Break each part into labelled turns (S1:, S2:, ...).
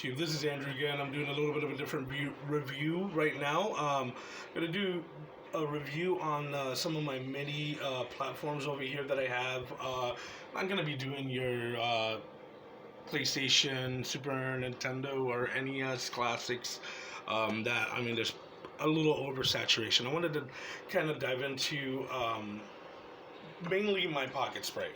S1: YouTube. This is Andrew again. I'm doing a little bit of a different review right now. Going to do a review on some of my MIDI platforms over here that I have. I'm going to be doing your PlayStation, Super Nintendo, or NES classics. There's a little oversaturation. I wanted to kind of dive into mainly my Pocketsprite.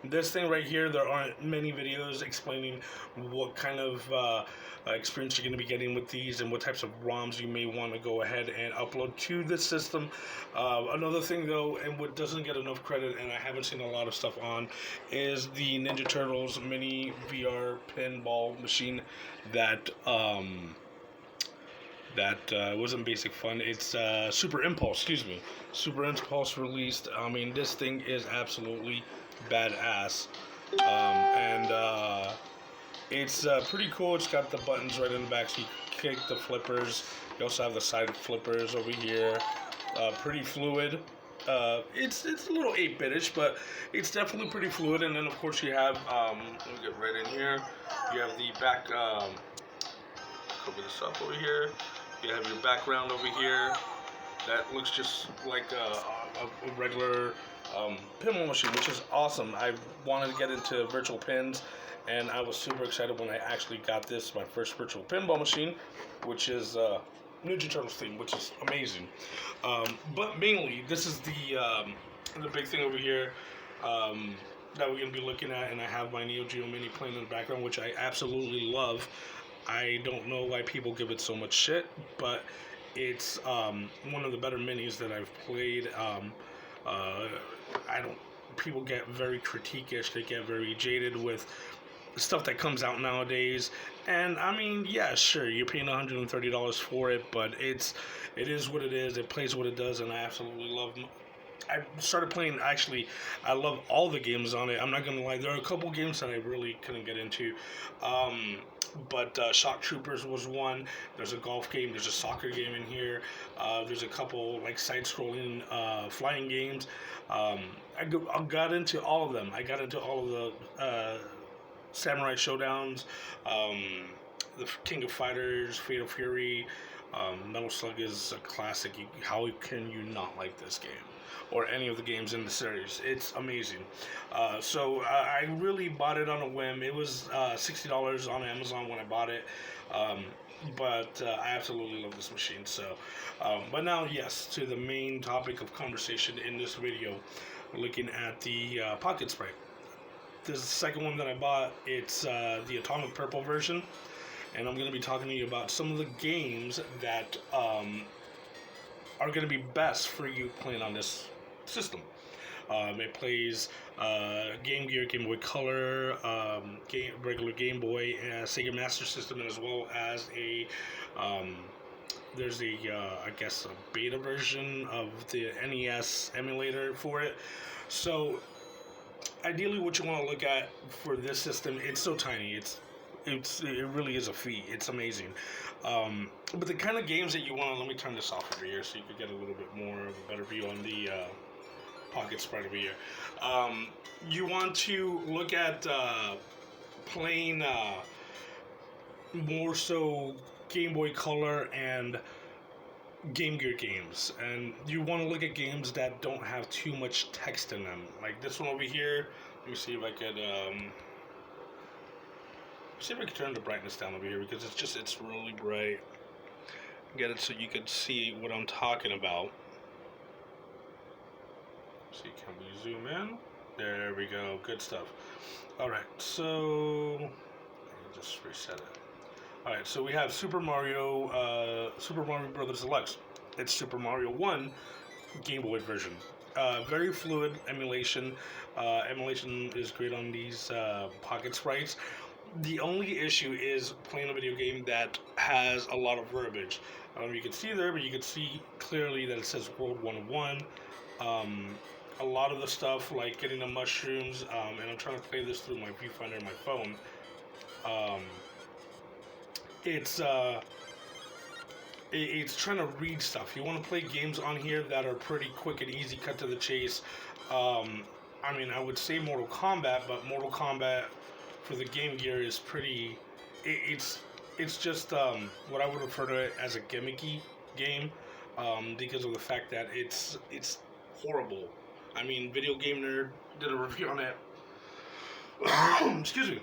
S1: This thing right here, there aren't many videos explaining what kind of experience you're going to be getting with these and what types of ROMs you may want to go ahead and upload to this system. Another thing though, and what doesn't get enough credit, and I haven't seen a lot of stuff on, is the Ninja Turtles mini VR pinball machine that wasn't Basic Fun. It's Super Impulse, Super Impulse released. I mean, this thing is absolutely badass. It's pretty cool. It's got the buttons right in the back, so you kick the flippers. You also have the side flippers over here. Pretty fluid. It's a little 8-bitish, but it's definitely pretty fluid. And then, of course, you have, let me get right in here. You have the back, cover this up over here. You have your background over here. That looks just like a regular pinball machine, which is awesome. I wanted to get into virtual pins, and I was super excited when I actually got this, my first virtual pinball machine, which is Ninja Turtles theme, which is amazing. But mainly, this is the big thing over here that we're going to be looking at, and I have my Neo Geo Mini playing in the background, which I absolutely love. I don't know why people give it so much shit, but it's one of the better minis that I've played. People get very critique-ish, they get very jaded with stuff that comes out nowadays. And I mean, yeah, sure, you're paying $130 for it, but it is what it is. It plays what it does, and I absolutely love I started playing, actually, I love all the games on it. I'm not going to lie, there are a couple games that I really couldn't get into. But Shock Troopers was one. There's a golf game. There's a soccer game in here. There's a couple like side-scrolling flying games. I got into all of them. I got into all of the Samurai Showdowns, the King of Fighters, Fatal Fury. Metal Slug is a classic. How can you not like this game? Or any of the games in the series. It's amazing. So I really bought it on a whim. It was $60 on Amazon when I bought it. But I absolutely love this machine. So, but now, yes, to the main topic of conversation in this video, we're looking at the Pocketsprite. This is the second one that I bought. It's the Atomic Purple version. And I'm going to be talking to you about some of the games that are going to be best for you playing on this system. It plays Game Gear, Game Boy Color, regular Game Boy, Sega Master System, and as well as there's I guess a beta version of the NES emulator for it. So ideally what you want to look at for this system, it's so tiny, it really is a feat. It's amazing. But the kind of games that you want to, let me turn this off over here so you can get a little bit more of a better view on the Pocketsprite over here. You want to look at playing more so Game Boy Color and Game Gear games. And you want to look at games that don't have too much text in them. Like this one over here. Let me see if I could... see if I can turn the brightness down over here, because it's really bright. Get it so you can see what I'm talking about. See, can we zoom in? There we go. Good stuff. Alright, so let me just reset it. Alright, so we have Super Mario Brothers Deluxe. It's Super Mario 1 Game Boy version. Very fluid emulation. Emulation is great on these Pocketsprites. The only issue is playing a video game that has a lot of verbiage. You can see there, but you can see clearly that it says World 101. A lot of the stuff, like getting the mushrooms, and I'm trying to play this through my viewfinder on my phone. It's trying to read stuff. You want to play games on here that are pretty quick and easy, cut to the chase. I would say Mortal Kombat, but Mortal Kombat for the Game Gear is pretty... It's it's just what I would refer to it as a gimmicky game, because of the fact that it's horrible. I mean, Video Game Nerd did a review on it. Excuse me,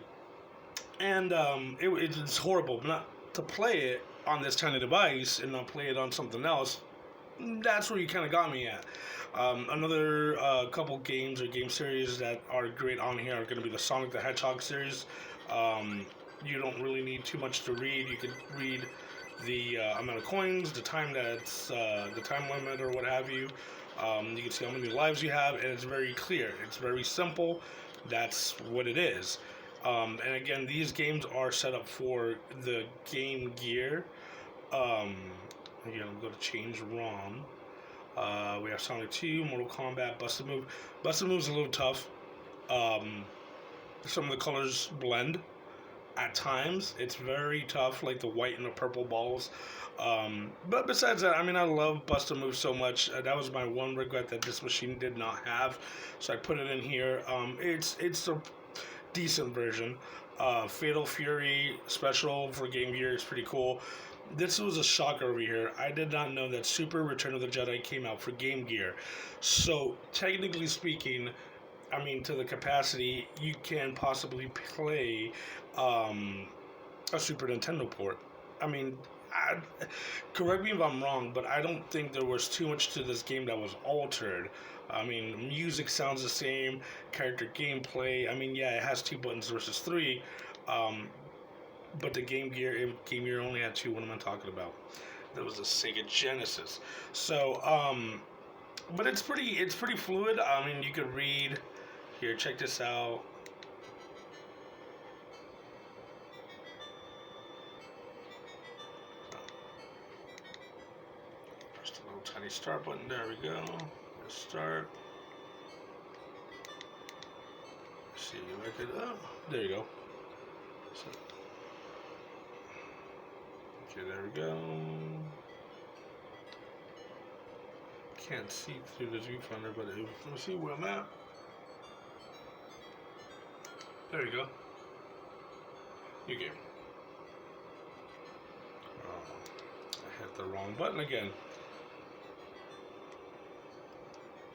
S1: and it's horrible. But not to play it on this tiny device and not play it on something else. That's where you kind of got me at. Another couple games or game series that are great on here are going to be the Sonic the Hedgehog series. You don't really need too much to read. You can read the amount of coins, the time limit, or what have you. You can see how many lives you have, and it's very clear. It's very simple. That's what it is. And again, these games are set up for the Game Gear. Again, I'm going to change ROM. We have Sonic 2, Mortal Kombat, Busted Move. Busted Move's a little tough. Some of the colors blend at times. It's very tough, like the white and the purple balls. But besides that, I mean, I love Busted Move so much. That was my one regret that this machine did not have. So I put it in here. It's a decent version. Fatal Fury Special for Game Gear is pretty cool. This was a shocker over here. I did not know that Super Return of the Jedi came out for Game Gear. So, technically speaking, I mean, to the capacity, you can possibly play a Super Nintendo port. I mean, correct me if I'm wrong, but I don't think there was too much to this game that was altered. I mean, music sounds the same, character gameplay. I mean, yeah, it has 2 buttons versus 3. But the Game Gear only had 2. What am I talking about? That was the Sega Genesis. So, but it's pretty fluid. I mean, you could read here. Check this out. Press the little tiny start button. There we go. Let's start. Let's see if I could. Oh, there you go. So, okay, there we go. Can't see through the viewfinder, but let me see where I'm at. There you go. New game. I hit the wrong button again.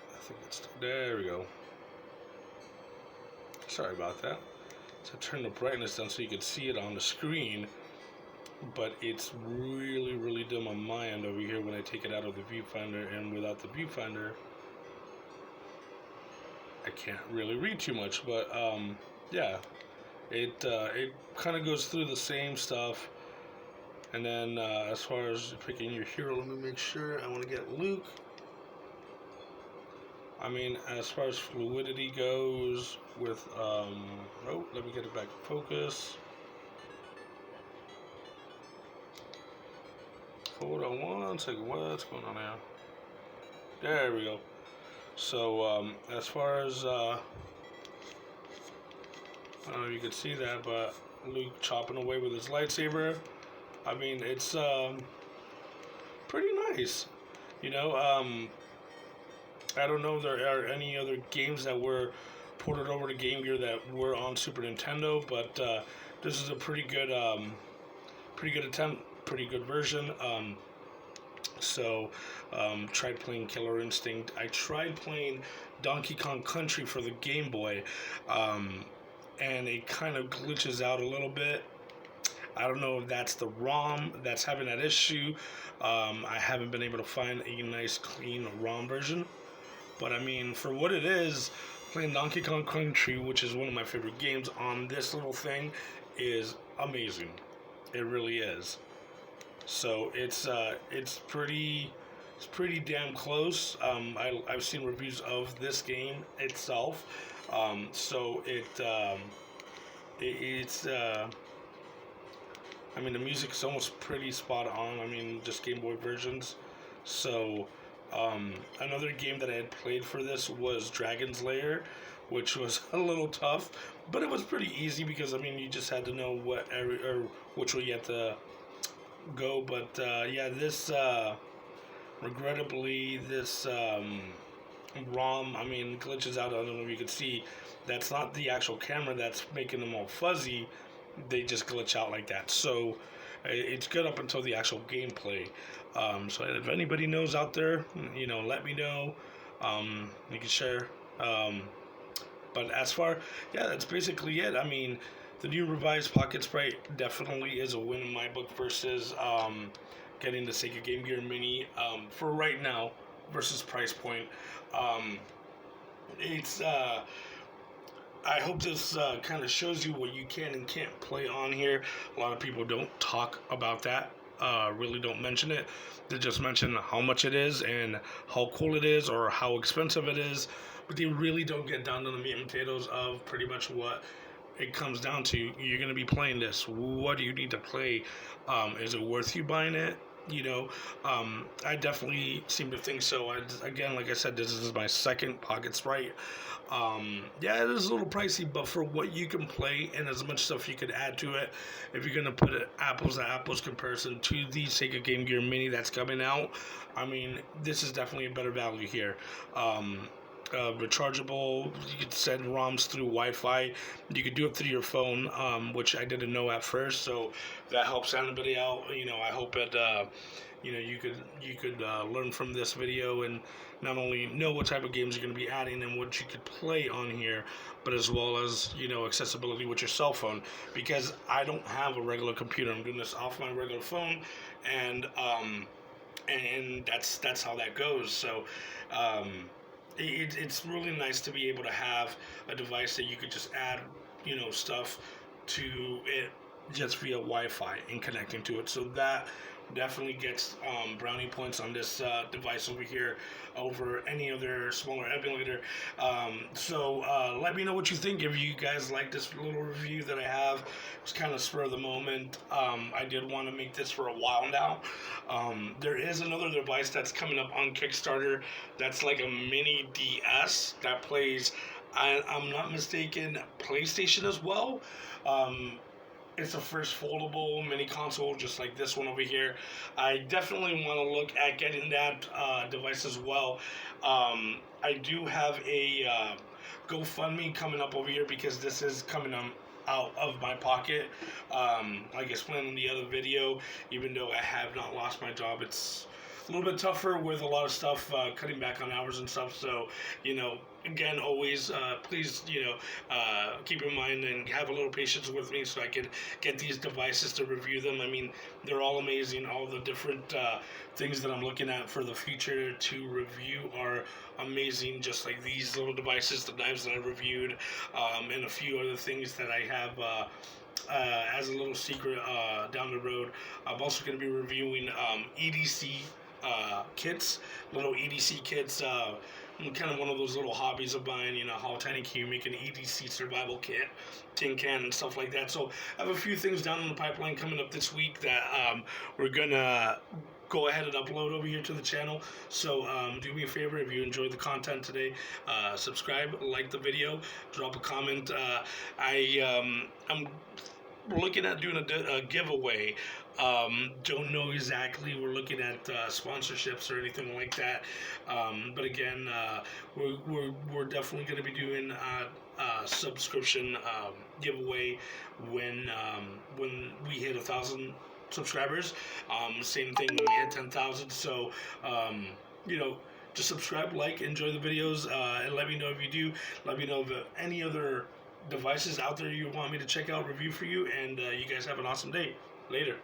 S1: I think it's there we go. Sorry about that. So I turned the brightness down so you could see it on the screen. But it's really dim on my end over here when I take it out of the viewfinder, and without the viewfinder I can't really read too much. But yeah, it kind of goes through the same stuff. And then as far as picking your hero, let me make sure. I want to get Luke. I mean, as far as fluidity goes with oh, let me get it back in focus. Hold on one second. What's going on now? There we go. So as far as I don't know if you can see that, but Luke chopping away with his lightsaber. I mean, it's pretty nice. You know, I don't know if there are any other games that were ported over to Game Gear that were on Super Nintendo, but this is a pretty good attempt. Pretty good version. Tried playing Killer Instinct. I tried playing Donkey Kong Country for the Game Boy, and it kind of glitches out a little bit. I don't know if that's the ROM that's having that issue. I haven't been able to find a nice clean ROM version, but I mean, for what it is, playing Donkey Kong Country, which is one of my favorite games, on this little thing is amazing. It really is. So it's pretty damn close. I've seen reviews of this game itself. I mean, the music's almost pretty spot on. I mean, just Game Boy versions. So another game that I had played for this was Dragon's Lair, which was a little tough, but it was pretty easy because I mean, you just had to know which way you had to go. But yeah, this regrettably this ROM, I mean, glitches out. I don't know if you can see, that's not the actual camera that's making them all fuzzy. They just glitch out like that. So It's good up until the actual gameplay. So if anybody knows out there, let me know. You can share. But as far, yeah, that's basically it. I mean, the new revised Pocketsprite definitely is a win in my book versus getting the Sega Game Gear Mini for right now versus price point. Um, it's I hope this kind of shows you what you can and can't play on here. A lot of people don't talk about that. Really don't mention it. They just mention how much it is and how cool it is or how expensive it is, but they really don't get down to the meat and potatoes of pretty much what it comes down to. You're going to be playing this. What do you need to play? Is it worth you buying it? I definitely seem to think so. Again, like I said, this is my second Pocketsprite. Yeah, it is a little pricey, but for what you can play and as much stuff you could add to it, if you're gonna put it apples to apples comparison to the Sega Game Gear Mini that's coming out, I mean, this is definitely a better value here. Rechargeable, you could send ROMs through Wi-Fi. You could do it through your phone, which I didn't know at first, so that helps anybody out. I hope that you could learn from this video and not only know what type of games you're going to be adding and what you could play on here, but as well as accessibility with your cell phone, because I don't have a regular computer. I'm doing this off my regular phone, and that's how that goes. So it's really nice to be able to have a device that you could just add stuff to it just via Wi-Fi and connecting to it. So that definitely gets brownie points on this device over here over any other smaller emulator. So let me know what you think. If you guys like this little review that I have, it's kind of spur of the moment. I did want to make this for a while now. There is another device that's coming up on Kickstarter that's like a mini DS that plays, I'm not mistaken, PlayStation as well. It's a first foldable mini console, just like this one over here. I definitely want to look at getting that device as well. I do have a GoFundMe coming up over here because this is coming out of my pocket. Like I explained in the other video, even though I have not lost my job, it's a little bit tougher with a lot of stuff, cutting back on hours and stuff. So, again, always, please, keep in mind and have a little patience with me so I can get these devices to review them. I mean, they're all amazing. All the different things that I'm looking at for the future to review are amazing, just like these little devices, the knives that I reviewed, and a few other things that I have as a little secret down the road. I'm also going to be reviewing EDC kits, little EDC kits. Kind of one of those little hobbies of mine, how tiny can you make an EDC survival kit, tin can and stuff like that. So I have a few things down in the pipeline coming up this week that we're gonna go ahead and upload over here to the channel. So do me a favor, if you enjoyed the content today, subscribe, like the video, drop a comment. I'm looking at doing a giveaway. Don't know exactly. We're looking at sponsorships or anything like that. But again, we're definitely going to be doing a subscription giveaway when we hit 1,000 subscribers. Same thing when we hit 10,000. So just subscribe, like, enjoy the videos, and let me know if you do. Let me know if any other devices out there you want me to check out, review for you, and you guys have an awesome day. Later.